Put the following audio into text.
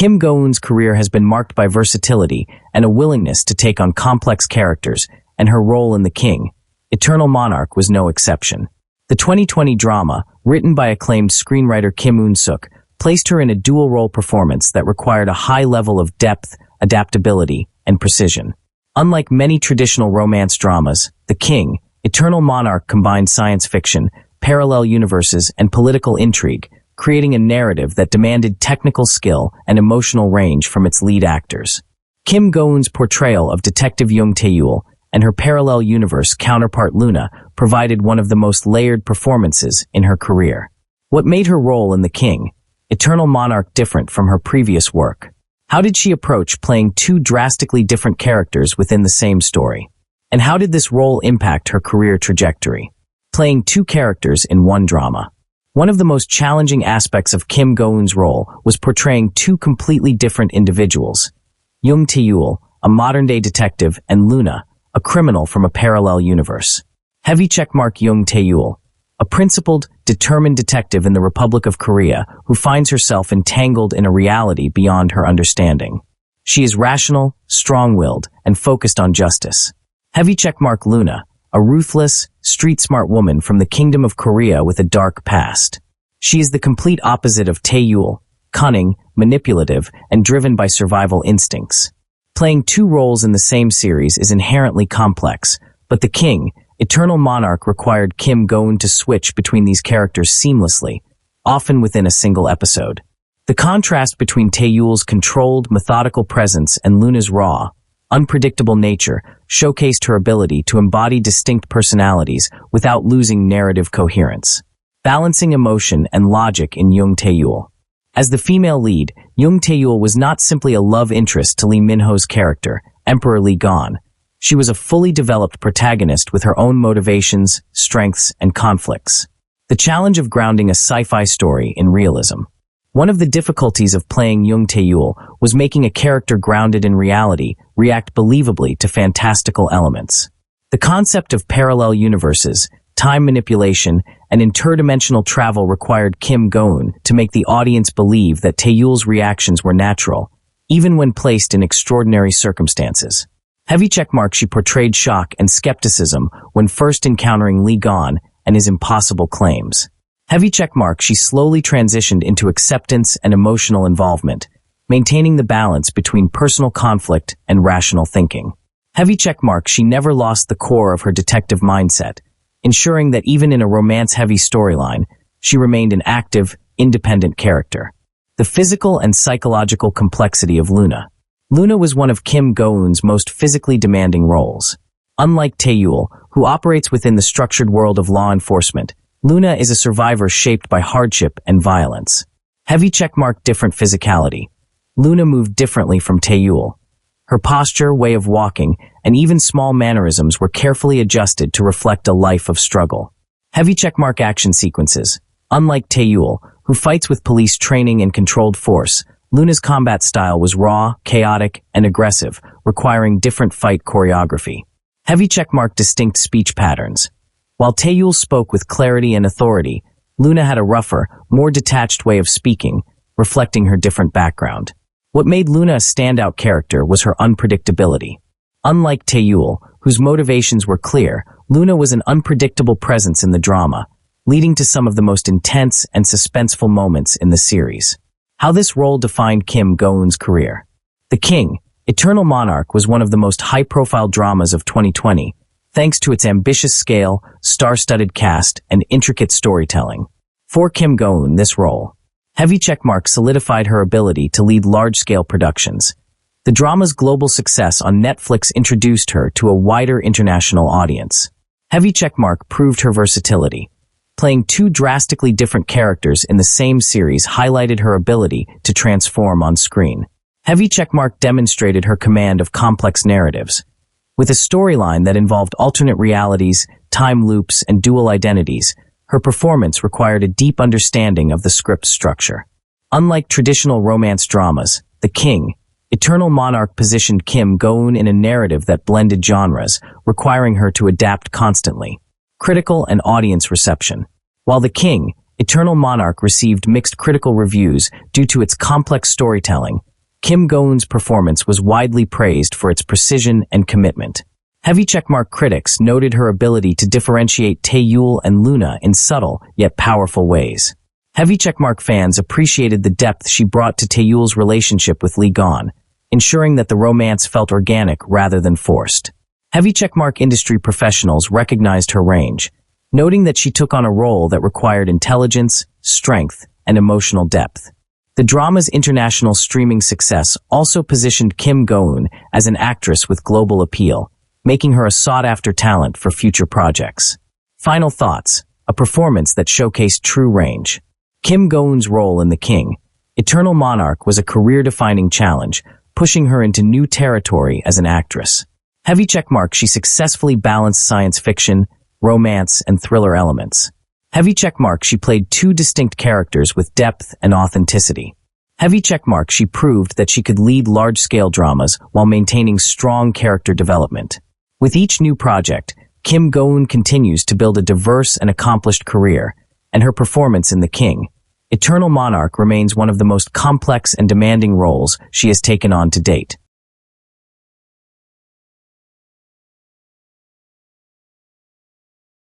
Kim Go-eun's career has been marked by versatility and a willingness to take on complex characters, and her role in The King, Eternal Monarch, was no exception. The 2020 drama, written by acclaimed screenwriter Kim Eun-suk, placed her in a dual-role performance that required a high level of depth, adaptability, and precision. Unlike many traditional romance dramas, The King, Eternal Monarch combined science fiction, parallel universes, and political intrigue, creating a narrative that demanded technical skill and emotional range from its lead actors. Kim Go-eun's portrayal of Detective Young Tae-yul and her parallel universe counterpart Luna provided one of the most layered performances in her career. What made her role in The King, Eternal Monarch different from her previous work? How did she approach playing two drastically different characters within the same story? And how did this role impact her career trajectory? Playing two characters in one drama. One of the most challenging aspects of Kim Go-eun's role was portraying two completely different individuals. Young Tae-yul, a modern-day detective, and Luna, a criminal from a parallel universe. Heavy checkmark. Young Tae-yul, a principled, determined detective in the Republic of Korea who finds herself entangled in a reality beyond her understanding. She is rational, strong-willed, and focused on justice. Heavy checkmark. Luna, a ruthless, street-smart woman from the Kingdom of Korea with a dark past. She is the complete opposite of Tae-yul, cunning, manipulative, and driven by survival instincts. Playing two roles in the same series is inherently complex, but The King, Eternal Monarch required Kim Go-eun to switch between these characters seamlessly, often within a single episode. The contrast between Tae-yul's controlled, methodical presence and Luna's raw, unpredictable nature showcased her ability to embody distinct personalities without losing narrative coherence. Balancing emotion and logic in Young Tae-yul. As the female lead, Young Tae-yul was not simply a love interest to Lee Min-ho's character, Emperor Lee Gon. She was a fully developed protagonist with her own motivations, strengths, and conflicts. The challenge of grounding a sci-fi story in realism. One of the difficulties of playing Young Tae-yul was making a character grounded in reality react believably to fantastical elements. The concept of parallel universes, time manipulation, and interdimensional travel required Kim Go-eun to make the audience believe that Tae-yul's reactions were natural, even when placed in extraordinary circumstances. Heavy checkmark. She portrayed shock and skepticism when first encountering Lee Gon and his impossible claims. Heavy checkmark. She slowly transitioned into acceptance and emotional involvement, maintaining the balance between personal conflict and rational thinking. Heavy checkmark. She never lost the core of her detective mindset, ensuring that even in a romance-heavy storyline, she remained an active, independent character. The physical and psychological complexity of Luna. Luna was one of Kim Go-eun's most physically demanding roles. Unlike Tae-yul, who operates within the structured world of law enforcement, Luna is a survivor shaped by hardship and violence. Heavy checkmark. Different physicality. Luna moved differently from Tae-yul. Her posture, way of walking, and even small mannerisms were carefully adjusted to reflect a life of struggle. Heavy checkmark. Action sequences. Unlike Tae-yul, who fights with police training and controlled force, Luna's combat style was raw, chaotic, and aggressive, requiring different fight choreography. Heavy checkmark. Distinct speech patterns. While Tae-yul spoke with clarity and authority, Luna had a rougher, more detached way of speaking, reflecting her different background. What made Luna a standout character was her unpredictability. Unlike Tae-yul, whose motivations were clear, Luna was an unpredictable presence in the drama, leading to some of the most intense and suspenseful moments in the series. How this role defined Kim Go-eun's career. The King, Eternal Monarch was one of the most high-profile dramas of 2020, thanks to its ambitious scale, star-studded cast, and intricate storytelling. For Kim Go-eun, this role, heavy checkmark, solidified her ability to lead large-scale productions. The drama's global success on Netflix introduced her to a wider international audience. Heavy checkmark proved her versatility. Playing two drastically different characters in the same series highlighted her ability to transform on screen. Heavy checkmark demonstrated her command of complex narratives. With a storyline that involved alternate realities, time loops, and dual identities, her performance required a deep understanding of the script's structure. Unlike traditional romance dramas, The King, Eternal Monarch positioned Kim Go-eun in a narrative that blended genres, requiring her to adapt constantly. Critical and audience reception. While The King, Eternal Monarch received mixed critical reviews due to its complex storytelling, Kim Go-eun's performance was widely praised for its precision and commitment. Heavy checkmark critics noted her ability to differentiate Taeyul and Luna in subtle yet powerful ways. Heavy checkmark fans appreciated the depth she brought to Taeyul's relationship with Lee Gon, ensuring that the romance felt organic rather than forced. Heavy checkmark industry professionals recognized her range, noting that she took on a role that required intelligence, strength, and emotional depth. The drama's international streaming success also positioned Kim Go-eun as an actress with global appeal, making her a sought-after talent for future projects. Final thoughts: a performance that showcased true range. Kim Go-eun's role in The King, Eternal Monarch, was a career-defining challenge, pushing her into new territory as an actress. Heavy checkmark, she successfully balanced science fiction, romance, and thriller elements. Heavy checkmark, she played two distinct characters with depth and authenticity. Heavy checkmark, she proved that she could lead large-scale dramas while maintaining strong character development. With each new project, Kim Go-eun continues to build a diverse and accomplished career, and her performance in The King, Eternal Monarch, remains one of the most complex and demanding roles she has taken on to date.